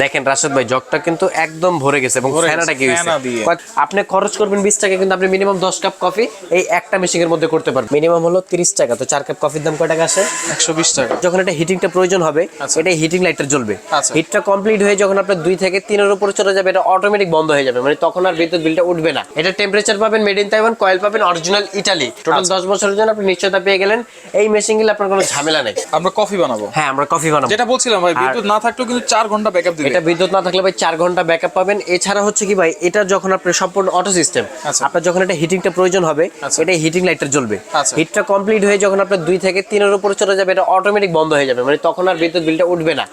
দেখেন রাশেদ ভাই জগটা কিন্তু একদম ভরে গেছে এবং ফেনাটা কি হইছে আপনি খরচ করবেন 20 টাকা কিন্তু আপনি মিনিমাম 10 কাপ কফি এই একটা মেশিনের মধ্যে করতে পারবেন। মিনিমাম হলো 30 টাকা, তো 4 কাপ কফির দাম কয় টাকা আসে? 120 টাকা। যখন এটা হিটিংটা প্রয়োজন হবে এটা হিটিং লাইটটা জ্বলবে। হিটটা কমপ্লিট হয়ে যখন আপনার 2 থেকে 3 এর উপরে চলে যাবে এটা অটোমেটিক বন্ধ হয়ে যাবে, মানে তখন আর বিদ্যুৎ বিলটা উঠবে না। এটা টেম্পারেচার পাবেন মেড ইন তাইওয়ান, কয়েল পাবেন অরিজিনাল ইতালি। টোটাল 10 বছরের জন্য আপনি নিশ্চয়তা পেয়ে গেলেন। এই মেশিনগুলো আপনার কোনো ঝামেলা নাই। আমরা কফি বানাবো। হ্যাঁ আমরা কফি বানাবো, যেটা বলছিলাম ভাই বিদ্যুৎ না থাকলেও কিন্তু 4 ঘন্টা ব্যাকআপ দিবে। এটা বিদ্যুৎ না থাকলে ভাই 4 ঘন্টা ব্যাকআপ পাবেন। এছাড়া হচ্ছে কি ভাই এটা যখন আপনি সম্পূর্ণ অটো সিস্টেম, আপনার যখন এটা হিটিংটা প্রয়োজন হবে এটা হিটিং লাইটটা জ্বলবে। হিটটা কমপ্লিট হয়ে যখন আপনার 2 থেকে 3 এর উপরে চলে যাবে এটা অটোমেটিক বন্ধ হয়ে যাবে, মানে তখন আর বিদ্যুৎ বিলটা উঠবে না।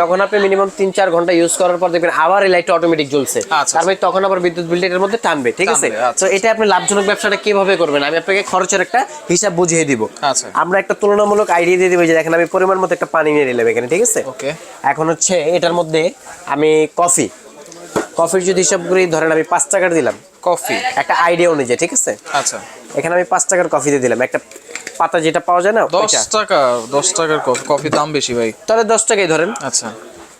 তখন আপনি মিনিমাম 3-4 ঘন্টা ইউজ করার পর দেখবেন আবার এই লাইটটা অটোমেটিক জ্বলছে, তার মানে তখন আবার বিদ্যুৎ বিলটা এর মধ্যে টানবে। ঠিক আছে, তো এটা আপনি লাভজনক ব্যবসাটা কিভাবে করবেন আমি আপনাকে খরচের একটা হিসাব বুঝিয়ে দিব। আমরা একটা তুলনামূলক আইডিয়া দিয়ে দিব, যে দেখেন আমি পরিমাণ মতো একটা পানি নিয়ে নিলাম এখানে। ঠিক আছে, এখন হচ্ছে এটার মধ্যে আমি কফির যদি হিসাব করি ধরেন আমি 5 টাকার দিলাম কফি, একটা আইডিয়া অনুযায়ী। ঠিক আছে, আচ্ছা এখানে আমি 5 টাকার কফি দিয়ে দিলাম, একটা পাতা যেটা পাওয়া যায় না 10 টাকার কফি দাম বেশি ভাই, তাহলে 10 টাকাই ধরেন। আচ্ছা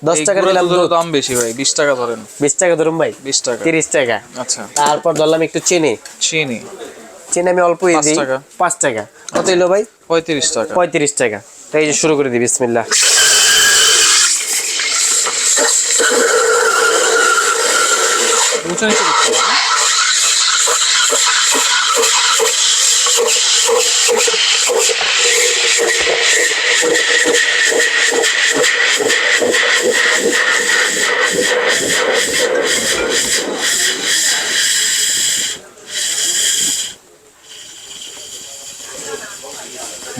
10 টাকা দিলাম, দাম বেশি ভাই, 20 টাকা ধরেন। 20 টাকা ধরুন ভাই, 20 টাকা, 30 টাকা। আচ্ছা তারপর ধরলাম একটু চিনি আমি অল্পই দিই 5 টাকা। কত হলো ভাই? 35 টাকা। 35 টাকা। তো এই যে শুরু করে দিই, বিসমিল্লাহ।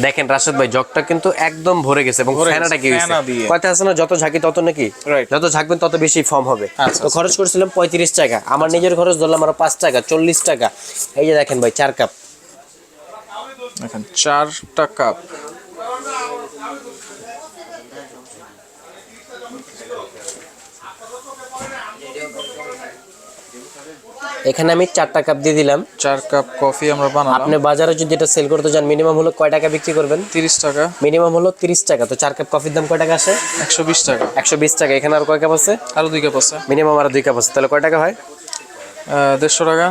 দেখেন রাশেদ ভাই জগটা কিন্তু একদম ভরে গেছে এবং ফেনাটা কি হইছে কথা আছে না, যত ঝাঁকি তত নাকি, যত ঝাঁকবেন তত বেশি ফর্ম হবে। তো খরচ করেছিলাম 35 টাকা, আমার নিজের খরচ ধরলাম আরো 5 টাকা, 40 টাকা। এই যে দেখেন ভাই 4 কাপ, দেখেন 4টা কাপ। এখানে আমি 4টা কাপ দিয়ে দিলাম। 4 কাপ কফি আমরা বানালাম। আপনি বাজারে যদি এটা সেল করতে যান মিনিমাম হলো কয় টাকা বিক্রি করবেন? 30 টাকা। মিনিমাম হলো 30 টাকা। তো 4 কাপ কফির দাম কয় টাকা আসে? 120 টাকা। 120 টাকা। এখানে আর কয় কাপ আছে? আরো 2 কাপ আছে। মিনিমাম আরো 2 কাপ আছে, তাহলে কয় টাকা হয়? 150 টাকা,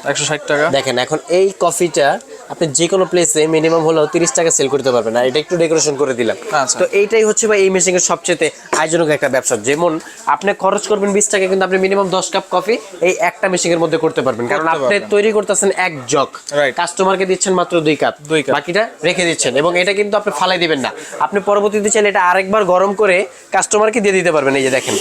160 টাকা। দেখেন এখন এই কফিটা আপনি যে কোনো প্লেসে মিনিমাম হলো 30 টাকা সেল করতে পারবেন, আর এটা একটু ডেকোরেশন করে দিলাম। তো এইটাই হচ্ছে ভাই এই মেশিনের সবচেয়ে আয়োজনক একটা ব্যবসা। যেমন আপনি খরচ করবেন 20 টাকা কিন্তু আপনি মিনিমাম 10 কাপ কফি এই একটা মেশিনের মধ্যে করতে পারবেন, কারণ আপনি তৈরি করতেছেন এক জগ, কাস্টমারকে দিচ্ছেন মাত্র 2 কাপ, বাকিটা রেখে দিচ্ছেন। এবং এটা কিন্তু আপনি ফালাই দিবেন না, আপনি পরবর্তীতে চাইলে এটা আরেকবার গরম করে কাস্টমারকে দিয়ে দিতে পারবেন। এই যে দেখেন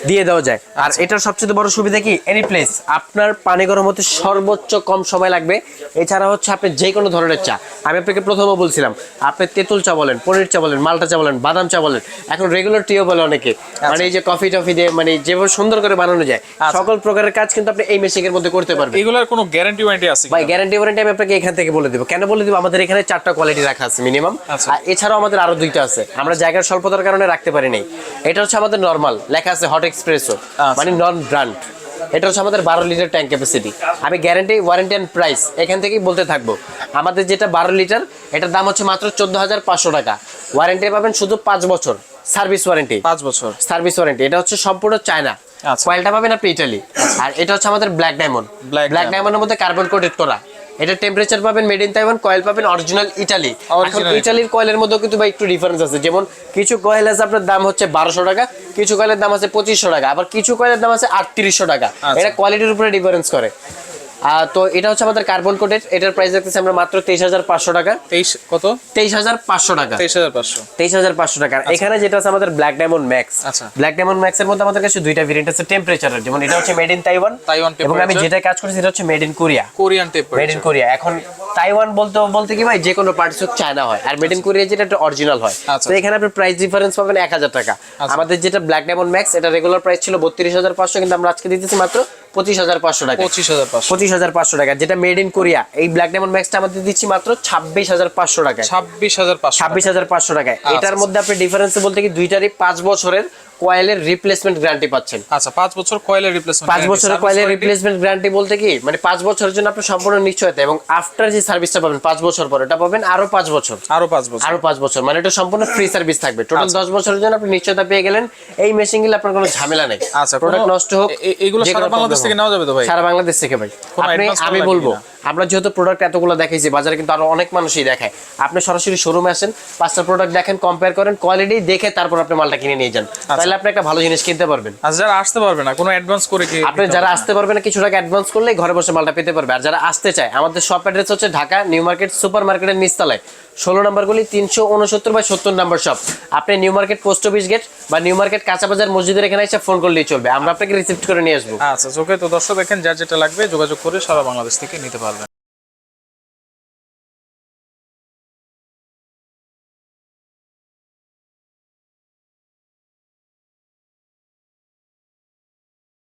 দিয়ে দেওয়া যায়। আর এটার সবচেয়ে বড় সুবিধা কি, এনি প্লেস আপনার পানি গরম হতে সর্বোচ্চ কম সময় লাগবে। এছাড়া হচ্ছে আপনি যে কোনো ধরনের চা, আমি আপনাকে প্রথমে বলছিলাম আপনি তেঁতুল চা বলেন, পনির চা বলেন, মালটা চা বলেন, বাদাম চা বলেন, এখন রেগুলার টিও বলে অনেকে, মানে এই যে কফি টফি দিয়ে মানে যেভাবে সুন্দর করে বানানো যায় সকল প্রকারের কাজ কিন্তু আপনি এই মেশিনের মধ্যে করতে পারবেন। এগুলোর কোনো গ্যারান্টি ওয়ারেন্টি আছে ভাই? গ্যারান্টি ওয়ারেন্টি আমি আপনাকে এখান থেকে বলে দিব। কেন বলে দিব, আমাদের এখানে 4টা কোয়ালিটি রাখা আছে মিনিমাম, আর এছাড়াও আমাদের আরো 2টা আছে, আমরা জায়গার স্বল্পতার কারণে রাখতে পারি নাই। এটা হচ্ছে আমাদের নরমাল, লেখা আছে হট এক্সপ্রেসো, মানে নন ব্র্যান্ড। এটা হচ্ছে আমাদের 12 লিটার ট্যাঙ্ক ক্যাপাসিটি। আমি গ্যারান্টি ওয়ারেন্টি এন্ড প্রাইস এখান থেকেই বলতে থাকবো। আমাদের যেটা 12 লিটার এটার দাম হচ্ছে মাত্র 14,500 টাকা। ওয়ারেন্টি পাবেন শুধু 5 বছর, সার্ভিস ওয়ারেন্টি 5 বছর সার্ভিস ওয়ারেন্টি। এটা হচ্ছে সম্পূর্ণ চায়না, কয়েলটা পাবেন আপনি ইটালি। আর এটা হচ্ছে আমাদের ব্ল্যাক ডায়মন্ড, ব্ল্যাক ডায়মন্ডের মধ্যে কার্বন কোটেড করা। এটা টেম্পারেচার পাবেন মেড ইন তাইওয়ান, কয়েল পাবেন অরিজিনাল ইটালি। এখন ইটালির কয়েলের মধ্যে কিন্তু ভাই একটু ডিফারেন্স আছে, যেমন কিছু কয়েল আছে আপনার দাম হচ্ছে 1200 টাকা, কিছু কয়েলের দাম আছে 2500 টাকা, আবার কিছু কয়েলের দাম আছে 3800 টাকা। এটা কোয়ালিটির উপরে ডিফারেন্স করে। তো এটা হচ্ছে আমাদের কার্বন কোটেড, এটার প্রাইস দেখতেছি আমরা মাত্র 23,500 টাকা। 23,500 টাকা। 23,500 টাকা। এখানে যেটা আছে আমাদের black diamond max. Black diamond max এর মধ্যে আমাদের কাছে 2টা ভেরিয়েন্ট আছে টেম্পারেচারের, যেমন এটা হচ্ছে মেড ইন তাইওয়ান, এবং আমি যেটা কাজ করেছি এটা হচ্ছে made in Korea, Korean temperature, made in Korea. এখন তাইওয়ান বলতে কি ভাই যে কোনো পার্টস চায়না হয়, আর মেড ইন কোরিয়া যেটা একটা অরিজিনাল হয়। তো এখানে আপনি প্রাইস ডিফারেন্স পাবেন 1000 টাকা। আমাদের যেটা ব্ল্যাক ডায়মন্ড ম্যাক্স এটা রেগুলার প্রাইস ছিল 32,500, কিন্তু আমরা আজকে দিতেছি মাত্র 25,500 টাকা। 25,500 টাকা। যেটা মেড ইন কোরিয়া এই ব্ল্যাক ডায়মন্ড ম্যাক্সটা আমাদের দিচ্ছি মাত্র 26,500 টাকা। 26,500 টাকা। এটার মধ্যে আপনি ডিফারেন্স বলতে কি দুইটারই 5 বছরের কয়েলের রিপ্লেসমেন্ট গ্যারান্টি পাচ্ছেন। আচ্ছা 5 বছর কয়েলের রিপ্লেসমেন্ট, 5 বছরের কয়েলের রিপ্লেসমেন্ট গ্যারান্টি বলতে কি মানে 5 বছরের জন্য আপনি সম্পূর্ণ নিশ্চয়তা, এবং আফটার যে সার্ভিসটা পাবেন 5 বছর পরে এটা পাবেন আরো 5 বছর, আরো 5 বছর, আরো 5 বছর, মানে এটা সম্পূর্ণ ফ্রি সার্ভিস থাকবে। টোটাল 10 বছরের জন্য আপনি নিশ্চয়তা পেয়ে গেলেন। এই মেশিনগুলো আপনার কোনো ঝামেলা নেই। আচ্ছা প্রোডাক্ট নষ্ট হোক, এগুলো সারা বাংলাদেশ থেকে নেওয়া যাবে তো ভাই? সারা বাংলাদেশ থেকে ভাই। আপনি আমি বলবো আমরা যেহেতু প্রোডাক্ট এতগুলো দেখাইছি, বাজারে কিন্তু আরো অনেক মানুষই দেখায়, আপনি সরাসরি শোরুমে আসেন, 5টা প্রোডাক্ট দেখেন, কম্পেয়ার করেন, কোয়ালিটি দেখে তারপর আপনি মালটা কিনে নিয়ে যান, তাহলে আপনি একটা ভালো জিনিস কিনতে পারবেন। আচ্ছা যারা আসতে পারবে না কোনো অ্যাডভান্স করে কি? আপনি যারা আসতে পারবেন না কিছু টাকা অ্যাডভান্স করলে ঘরে বসে মালটা পেতে পারবে। আর যারা আসতে চায়, আমাদের শপ অ্যাড্রেস হচ্ছে ঢাকা নিউ মার্কেট সুপার মার্কেটের নিচতলায় 16 নম্বর গলি 369/70 নম্বর শপ। আপনি new market post office gate বা নিউ মার্কেট কাঁচা বাজার মসজিদের এখানে এসে ফোন করলেই চলবে, আমরা আপনাকে রিসিভ করে নিয়ে আসবো। আচ্ছা ওকে, তো দর্শক দেখেন যার যেটা লাগবে যোগাযোগ করে সারা বাংলাদেশ থেকে নিতে পারবেন।